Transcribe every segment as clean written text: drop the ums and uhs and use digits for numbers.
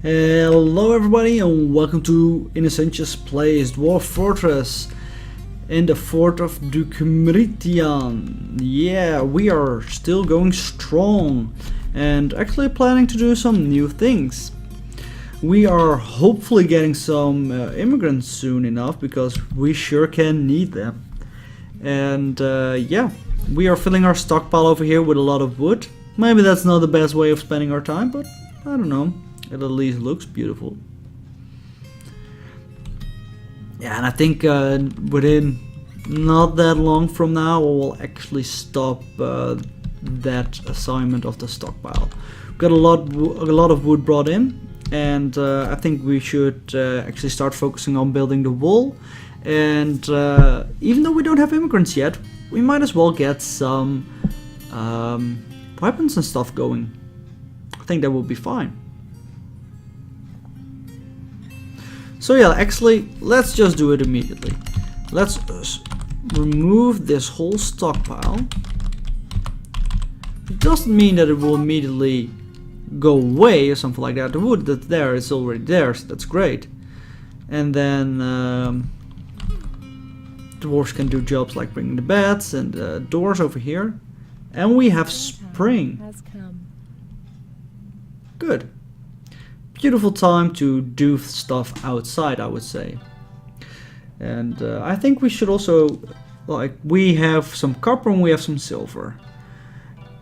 Hello everybody and welcome to Innocentius Plays Dwarf Fortress in the fort of Ducimritan. Yeah, we are still going strong and actually planning to do some new things. We are hopefully getting some immigrants soon enough because we sure can need them. And yeah, we are filling our stockpile over here with a lot of wood. Maybe that's not the best way of spending our time, but I don't know. It at least looks beautiful. Yeah, and I think within not that long from now, we'll actually stop that assignment of the stockpile. We've got a lot of wood brought in, and I think we should actually start focusing on building the wall. And even though we don't have immigrants yet, we might as well get some weapons and stuff going. I think that will be fine. So yeah, actually, let's just do it immediately. Let's remove this whole stockpile. It doesn't mean that it will immediately go away or something like that. The wood that's there is already there, so that's great. And then dwarves can do jobs like bringing the beds and doors over here. And we have spring. Good. Beautiful time to do stuff outside, I would say. And I think we should also, like, we have some copper and we have some silver.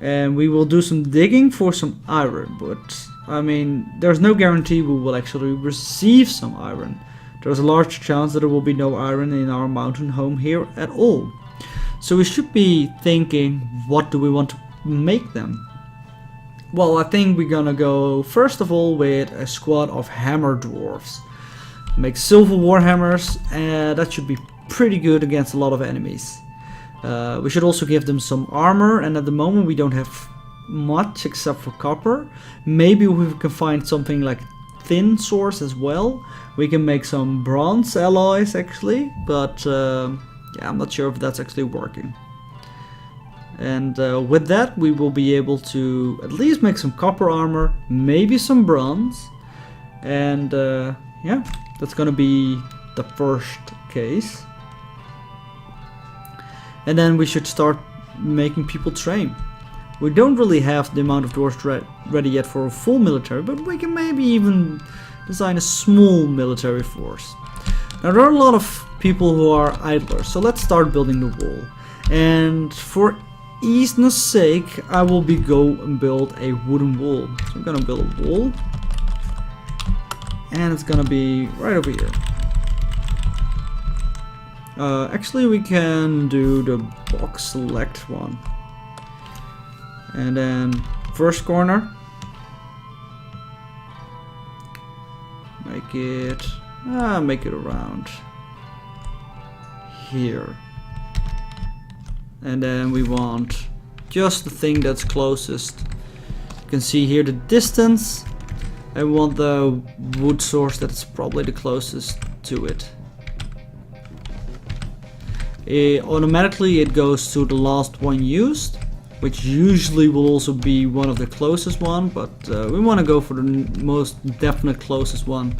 And we will do some digging for some iron, but I mean, there's no guarantee we will actually receive some iron. There's a large chance that there will be no iron in our mountain home here at all. So we should be thinking, what do we want to make them? Well, I think we're gonna go first of all with a squad of hammer dwarfs. Make silver warhammers, and that should be pretty good against a lot of enemies. We should also give them some armor, and at the moment we don't have much except for copper. Maybe we can find something like thin swords as well. We can make some bronze alloys actually, but yeah, I'm not sure if that's actually working. And with that we will be able to at least make some copper armor, maybe some bronze, and yeah, that's gonna be the first case. And then we should start making people train. We don't really have the amount of dwarves ready yet for a full military, but we can maybe even design a small military force. Now there are a lot of people who are idlers, so let's start building the wall. And for easiness sake, I will go and build a wooden wall. So I'm gonna build a wall, and it's gonna be right over here. Actually, we can do the box select one, and then first corner, make it around here. And then we want just the thing that's closest. You can see here the distance. I want the wood source that's probably the closest to it. Automatically it goes to the last one used, which usually will also be one of the closest one, but we want to go for the most definite closest one,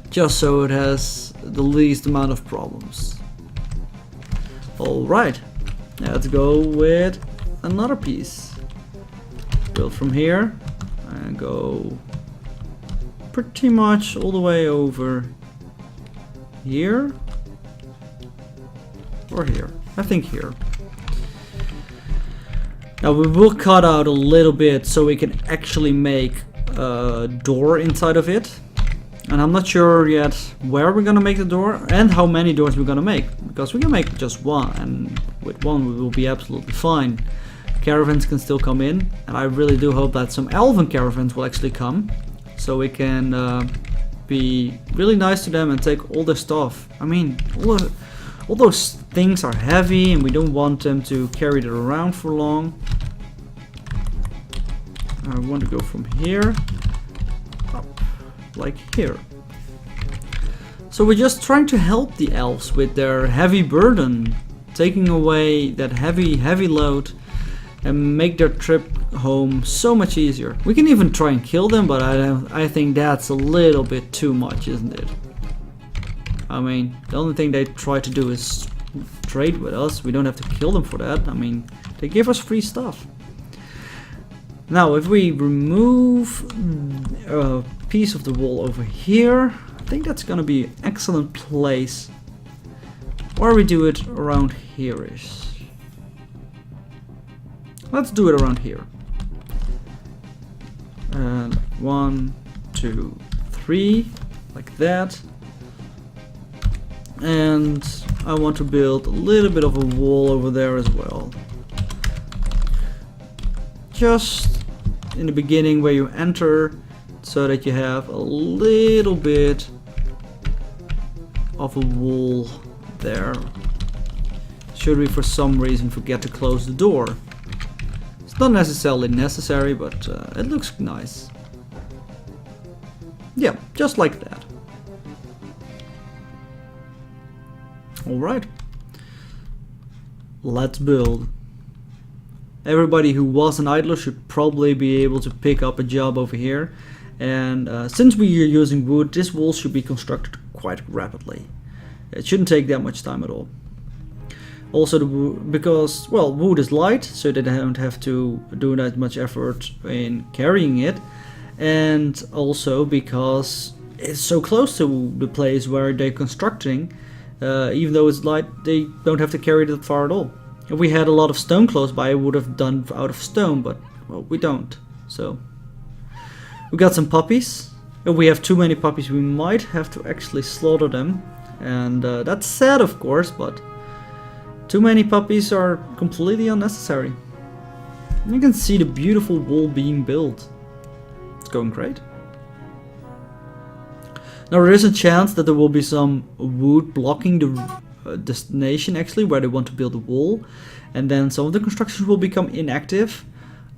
just so it has the least amount of problems. Alright, let's go with another piece. Build from here and go pretty much all the way over here. Or here. I think here. Now we will cut out a little bit so we can actually make a door inside of it. And I'm not sure yet where we're gonna make the door and how many doors we're gonna make, because we can make just one, and with one we will be absolutely fine. Caravans can still come in, and I really do hope that some elven caravans will actually come, so we can be really nice to them and take all their stuff. I mean, all those things are heavy and we don't want them to carry it around for long. I want to go from here up, like here. So we're just trying to help the elves with their heavy burden, taking away that heavy load and make their trip home so much easier. We can even try and kill them, but I think that's a little bit too much, isn't it? I mean, the only thing they try to do is trade with us. We don't have to kill them for that. I mean, they give us free stuff. Now, if we remove a piece of the wall over here, I think that's gonna be an excellent place. Or we do it around here-ish. Let's do it around here. And 1, 2, 3, like that. And I want to build a little bit of a wall over there as well. Just in the beginning where you enter, so that you have a little bit of a wall there. Should we for some reason forget to close the door. It's not necessarily necessary, but it looks nice. Yeah, just like that. Alright. Let's build. Everybody who was an idler should probably be able to pick up a job over here. And since we are using wood, this wall should be constructed quite rapidly. It shouldn't take that much time at all. Also, because, well, wood is light, so they don't have to do that much effort in carrying it. And also because it's so close to the place where they're constructing, even though it's light, they don't have to carry it that far at all. If we had a lot of stone close by, I would have done out of stone, but, well, we don't. So, we got some puppies. If we have too many puppies, we might have to actually slaughter them. And that's sad, of course, but too many puppies are completely unnecessary. You can see the beautiful wall being built. It's going great. Now there is a chance that there will be some wood blocking the destination actually where they want to build a wall, and then some of the constructions will become inactive.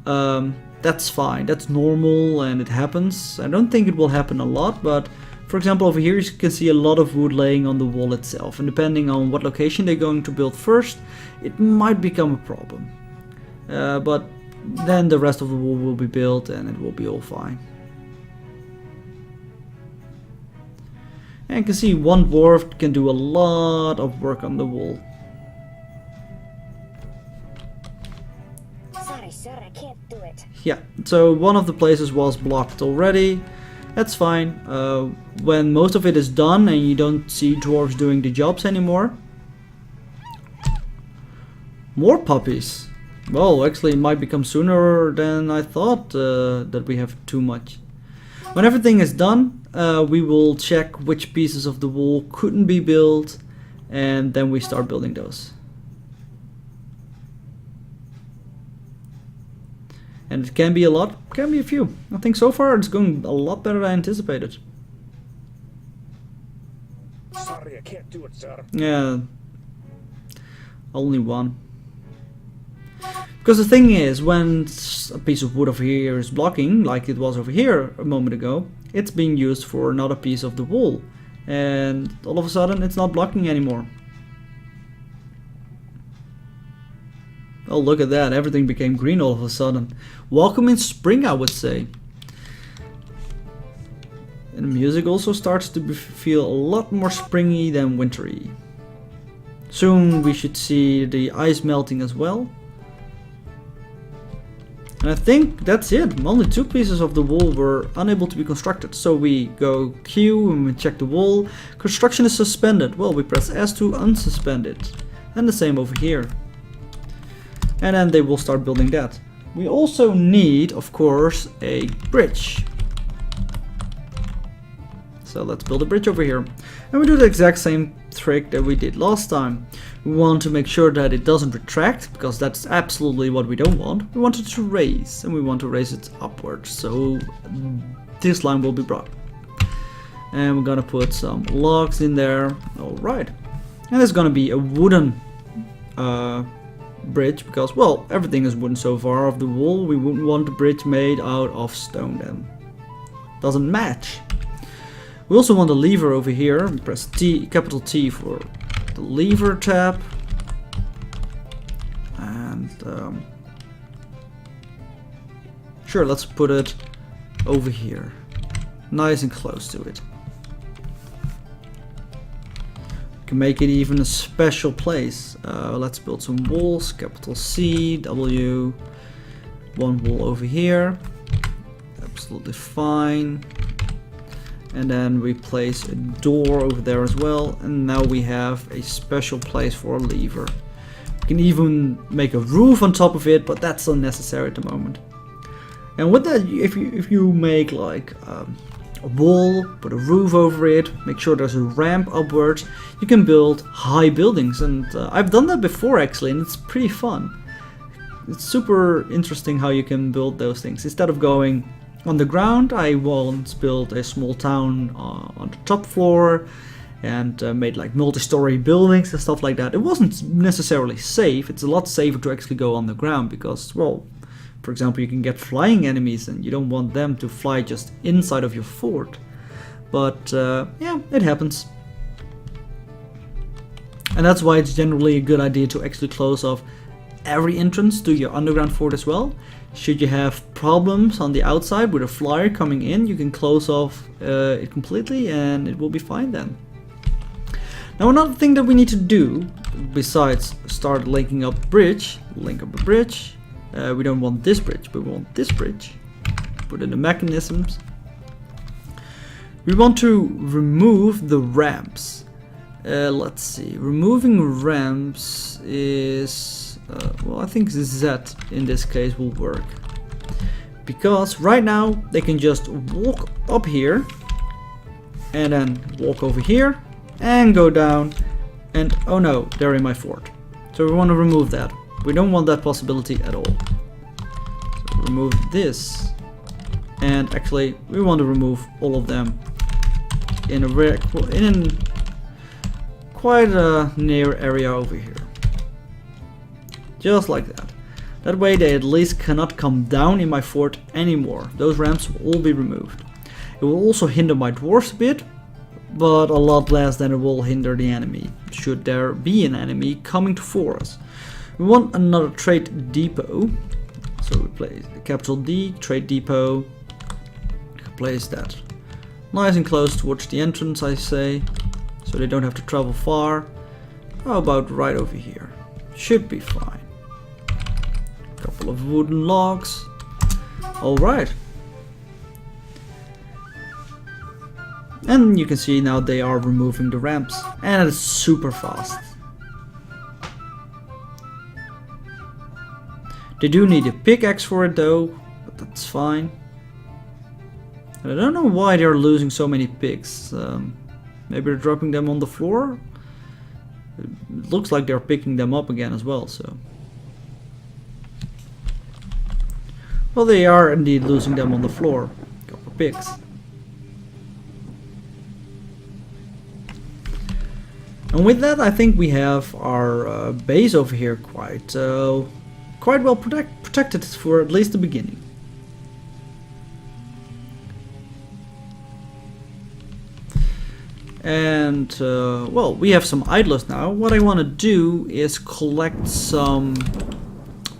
That's fine, that's normal and it happens. I don't think it will happen a lot, but for example over here you can see a lot of wood laying on the wall itself, and depending on what location they're going to build first, it might become a problem. But then the rest of the wall will be built and it will be all fine. And you can see one dwarf can do a lot of work on the wall. Sorry, sir, I can't do it. Yeah, so one of the places was blocked already. That's fine. When most of it is done and you don't see dwarves doing the jobs anymore. More puppies. Well, actually it might become sooner than I thought that we have too much. When everything is done, we will check which pieces of the wall couldn't be built, and then we start building those. And it can be a lot, can be a few. I think so far it's going a lot better than I anticipated. Sorry, I can't do it, sir. Yeah, only one. Because the thing is, when a piece of wood over here is blocking, like it was over here a moment ago, it's being used for another piece of the wall. And all of a sudden it's not blocking anymore. Oh, look at that, everything became green all of a sudden. Welcome in spring, I would say. And the music also starts to feel a lot more springy than wintry. Soon we should see the ice melting as well. And I think that's it. Only two pieces of the wall were unable to be constructed. So we go Q and we check the wall. Construction is suspended. Well, we press S to unsuspend it. And the same over here. And then they will start building that. We also need, of course, a bridge. So let's build a bridge over here. And we do the exact same trick that we did last time. We want to make sure that it doesn't retract, because that's absolutely what we don't want. We want it to raise, and we want to raise it upwards, so this line will be brought. And we're gonna put some logs in there. Alright. And there's gonna be a wooden bridge, because, well, everything is wooden so far of the wall. We wouldn't want the bridge made out of stone then. Doesn't match. We also want a lever over here. We press T, capital T for the lever tab. And Sure, let's put it over here. Nice and close to it. We can make it even a special place. Let's build some walls. Capital C, W. One wall over here. Absolutely fine. And then we place a door over there as well. And now we have a special place for a lever. We can even make a roof on top of it, but that's unnecessary at the moment. And with that, if you make like a wall, put a roof over it, make sure there's a ramp upwards, you can build high buildings. And I've done that before actually, and it's pretty fun. It's super interesting how you can build those things. Instead of going on the ground, I once built a small town on the top floor and made like multi-story buildings and stuff like that. It wasn't necessarily safe. It's a lot safer to actually go on the ground because, well, for example, you can get flying enemies and you don't want them to fly just inside of your fort. But yeah, it happens. And that's why it's generally a good idea to actually close off every entrance to your underground fort as well. Should you have problems on the outside with a flyer coming in, you can close off it completely and it will be fine then. Now another thing that we need to do, besides start linking up bridge, link up a bridge. We don't want this bridge, we want this bridge. Put in the mechanisms. We want to remove the ramps. Let's see, removing ramps is, well, I think Z in this case will work. Because right now they can just walk up here and then walk over here and go down and oh no, they're in my fort. So we want to remove that. We don't want that possibility at all. So remove this, and actually we want to remove all of them in a quite a near area over here. Just like that. That way they at least cannot come down in my fort anymore. Those ramps will all be removed. It will also hinder my dwarfs a bit, but a lot less than it will hinder the enemy, should there be an enemy coming for us. We want another trade depot, so we place the capital D, trade depot, place that nice and close towards the entrance, I say, so they don't have to travel far. How about right over here? Should be fine. Couple of wooden logs. Alright. And you can see now they are removing the ramps, and it's super fast. They do need a pickaxe for it though, but that's fine. And I don't know why they're losing so many picks. Maybe they're dropping them on the floor? It looks like they're picking them up again as well, so. Well, they are indeed losing them on the floor. Couple of picks. And with that, I think we have our base over here quite well protected for at least the beginning. And well, we have some idlers now. What I want to do is collect some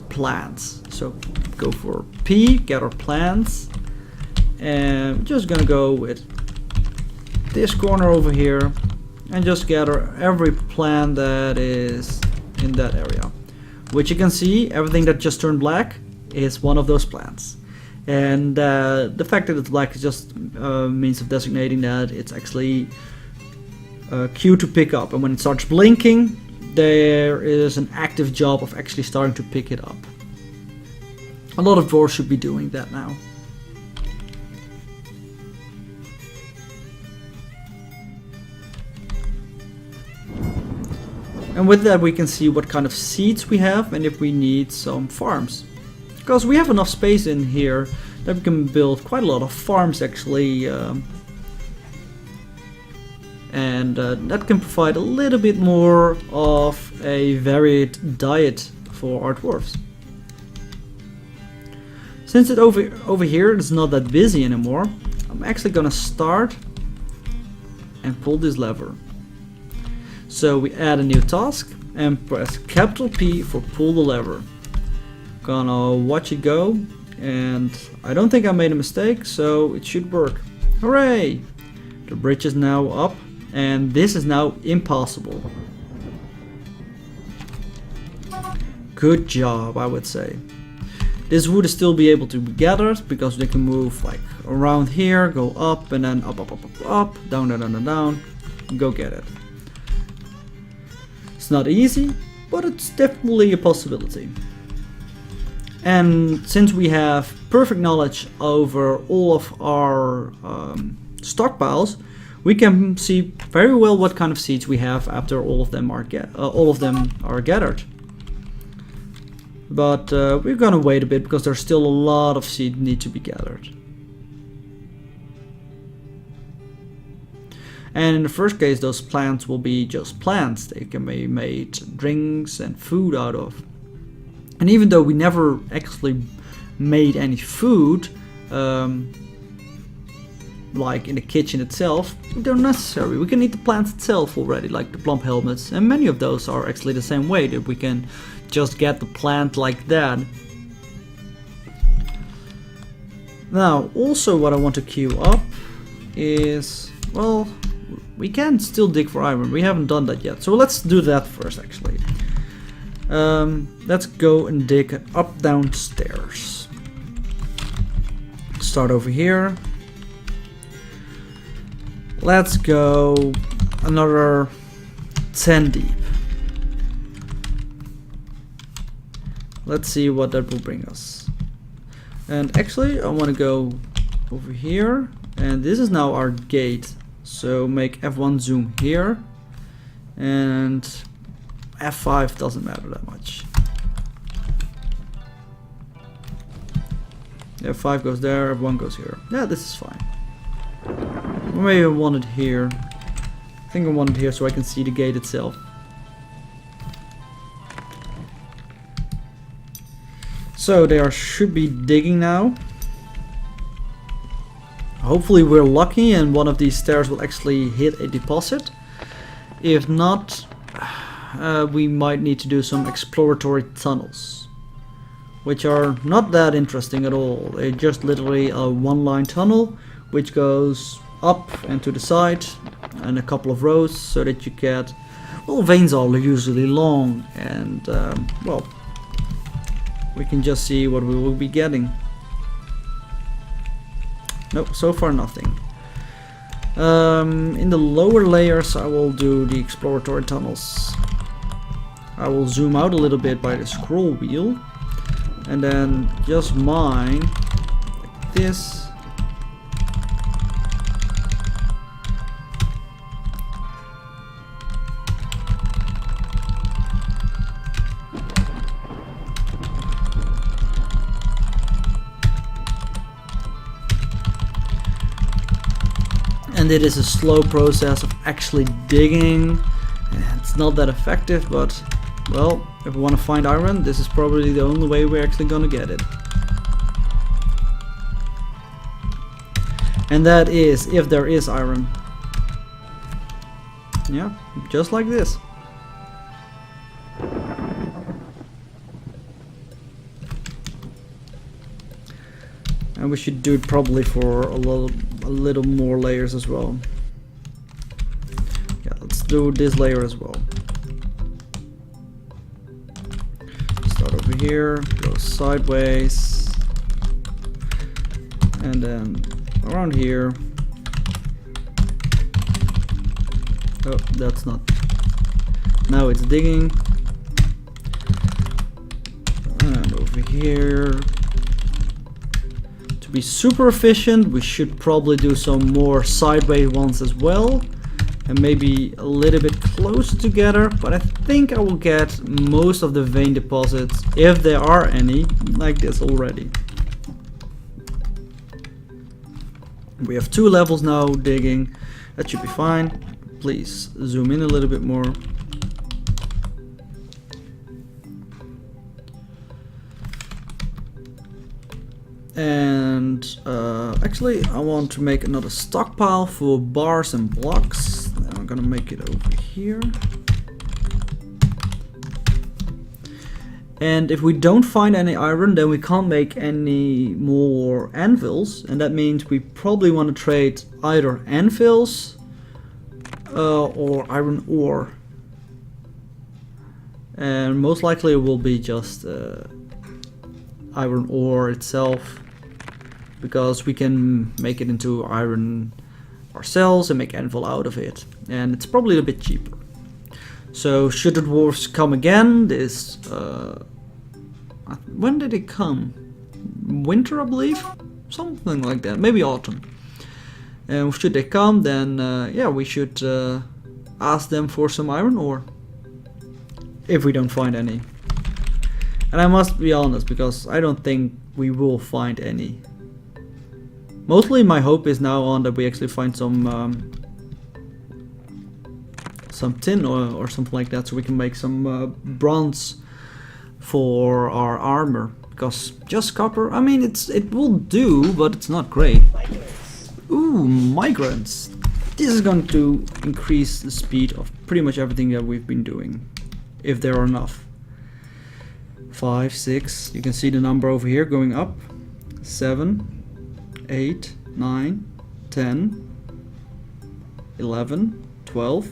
plants. So go for P, gather plants, and we're just gonna go with this corner over here and just gather every plant that is in that area. Which you can see, everything that just turned black is one of those plants. And the fact that it's black is just means of designating that it's actually queued to pick up. And when it starts blinking, there is an active job of actually starting to pick it up. A lot of dwarves should be doing that now. And with that we can see what kind of seeds we have and if we need some farms. Because we have enough space in here that we can build quite a lot of farms actually. And that can provide a little bit more of a varied diet for our dwarves. Since it over here it's not that busy anymore, I'm actually gonna start and pull this lever. So we add a new task and press capital P for pull the lever. Gonna watch it go And I don't think I made a mistake, so it should work. Hooray! The bridge is now up, and this is now impossible. Good job, I would say. This would still be able to be gathered because they can move like around here, go up, and then up, up, up, up, up, down, down, down, down, down. Go get it. It's not easy, but it's definitely a possibility. And since we have perfect knowledge over all of our stockpiles, we can see very well what kind of seeds we have after all of them are gathered. But we're gonna wait a bit because there's still a lot of seed need to be gathered. And in the first case, those plants will be just plants. They can be made drinks and food out of. And even though we never actually made any food, like in the kitchen itself, they're necessary. We can eat the plants itself already, like the plump helmets. And many of those are actually the same way, that we can just get the plant like that. Now, also what I want to queue up is, well, we can still dig for iron. We haven't done that yet. So let's do that first, actually. Let's go and dig up downstairs. Start over here. Let's go another 10 deep. Let's see what that will bring us. And actually, I want to go over here. And this is now our gate. So make F1 zoom here. And F5 doesn't matter that much. F5 goes there, F1 goes here. Yeah, this is fine. Maybe I want it here. I think I want it here so I can see the gate itself. So they should be digging now. Hopefully we're lucky and one of these stairs will actually hit a deposit. If not, we might need to do some exploratory tunnels, which are not that interesting at all. They're just literally a one-line tunnel which goes up and to the side and a couple of rows so that you get, well, veins are usually long, and well, we can just see what we will be getting. Nope, so far nothing. In the lower layers I will do the exploratory tunnels. I will zoom out a little bit by the scroll wheel and then just mine like this. And it is a slow process of actually digging. It's not that effective, but well, if we want to find iron, this is probably the only way we're actually gonna get it. And that is if there is iron. Yeah, just like this. And we should do it probably for a little more layers as well. Yeah, let's do this layer as well. Start over here, go sideways, and then around here. Oh, that's not. Now it's digging. And over here. To be super efficient, we should probably do some more sideways ones as well. And maybe a little bit closer together, but I think I will get most of the vein deposits, if there are any, like this already. We have 2 levels now digging, that should be fine. Please zoom in a little bit more. And actually I want to make another stockpile for bars and blocks. I'm gonna make it over here. And if we don't find any iron, then we can't make any more anvils, and that means we probably want to trade either anvils or iron ore. And most likely it will be just iron ore itself, because we can make it into iron ourselves and make anvil out of it, and it's probably a bit cheaper. So should the dwarfs come again, this when did it come? Winter, I believe, something like that, maybe autumn. And should they come, then yeah, we should ask them for some iron ore if we don't find any. And I must be honest, because I don't think we will find any. Mostly my hope is now on that we actually find some tin or something like that, so we can make some bronze for our armor. Because just copper, I mean, it will do, but it's not great. Ooh, migrants. This is going to increase the speed of pretty much everything that we've been doing, if there are enough. 5, 6, you can see the number over here going up. 7, 8, 9, 10, 11, 12,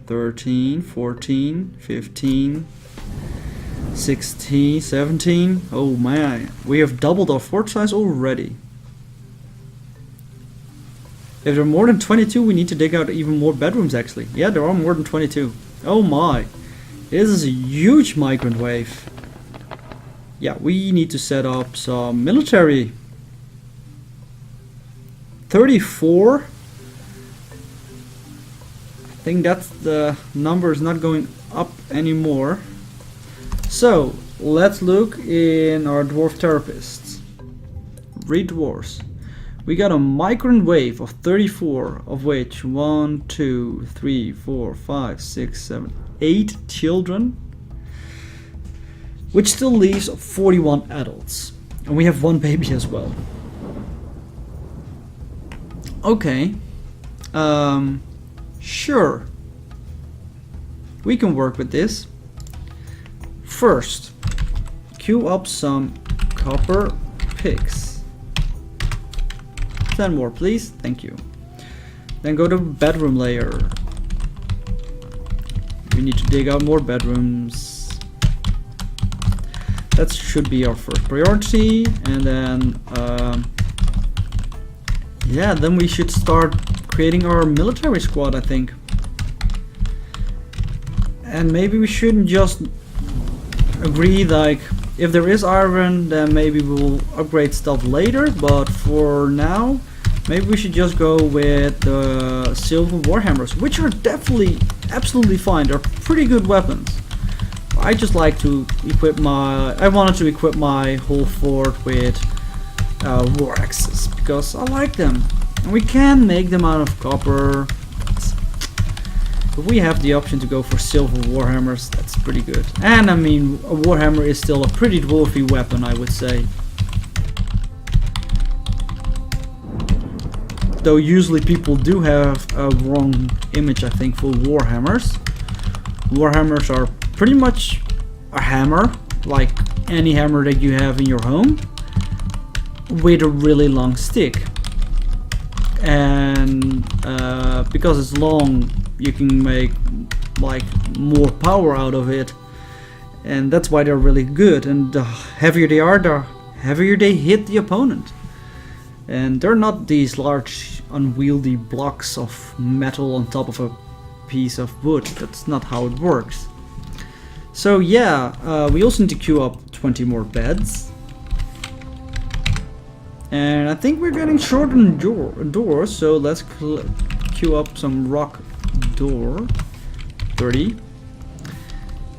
13, 14, 15, 16, 17. Oh man, we have doubled our fort size already. If there are more than 22, we need to dig out even more bedrooms actually. Yeah, there are more than 22. Oh my, this is a huge migrant wave. Yeah, we need to set up some military. 34. I think that's the number is not going up anymore. So let's look in our dwarf therapists. Read dwarfs. We got a migrant wave of 34, of which 1, 2, 3, 4, 5, 6, 7, 8 children, which still leaves 41 adults, and we have 1 baby as well. Okay, sure, we can work with this. First, queue up some copper picks. 10 more, please. Thank you. Then go to bedroom layer. We need to dig out more bedrooms. That should be our first priority. And then, yeah, then we should start creating our military squad, I think. And maybe we shouldn't just agree, like, if there is iron, then maybe we'll upgrade stuff later, but for now, maybe we should just go with the silver warhammers, which are definitely absolutely fine. They're pretty good weapons. I just like to equip I wanted to equip my whole fort with war axes, because I like them. And we can make them out of copper. If we have the option to go for silver warhammers, that's pretty good. And I mean, a warhammer is still a pretty dwarfy weapon, I would say. Though usually people do have a wrong image, I think, for warhammers. Warhammers are pretty much a hammer, like any hammer that you have in your home, with a really long stick. And because it's long, you can make like more power out of it, and that's why they're really good. And the heavier they are, the heavier they hit the opponent. And they're not these large unwieldy blocks of metal on top of a piece of wood. That's not how it works. So yeah, we also need to queue up 20 more beds. And I think we're getting short on doors, so let's queue up some rock door. 30.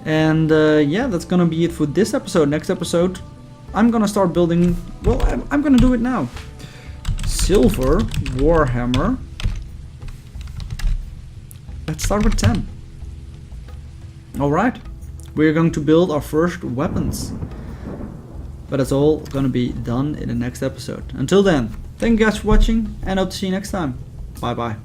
And yeah, that's gonna be it for this episode. Next episode, I'm gonna start building, well, I'm gonna do it now. Silver warhammer. Let's start with 10. Alright, we're going to build our first weapons. But it's all gonna be done in the next episode. Until then, thank you guys for watching, and hope to see you next time. Bye bye.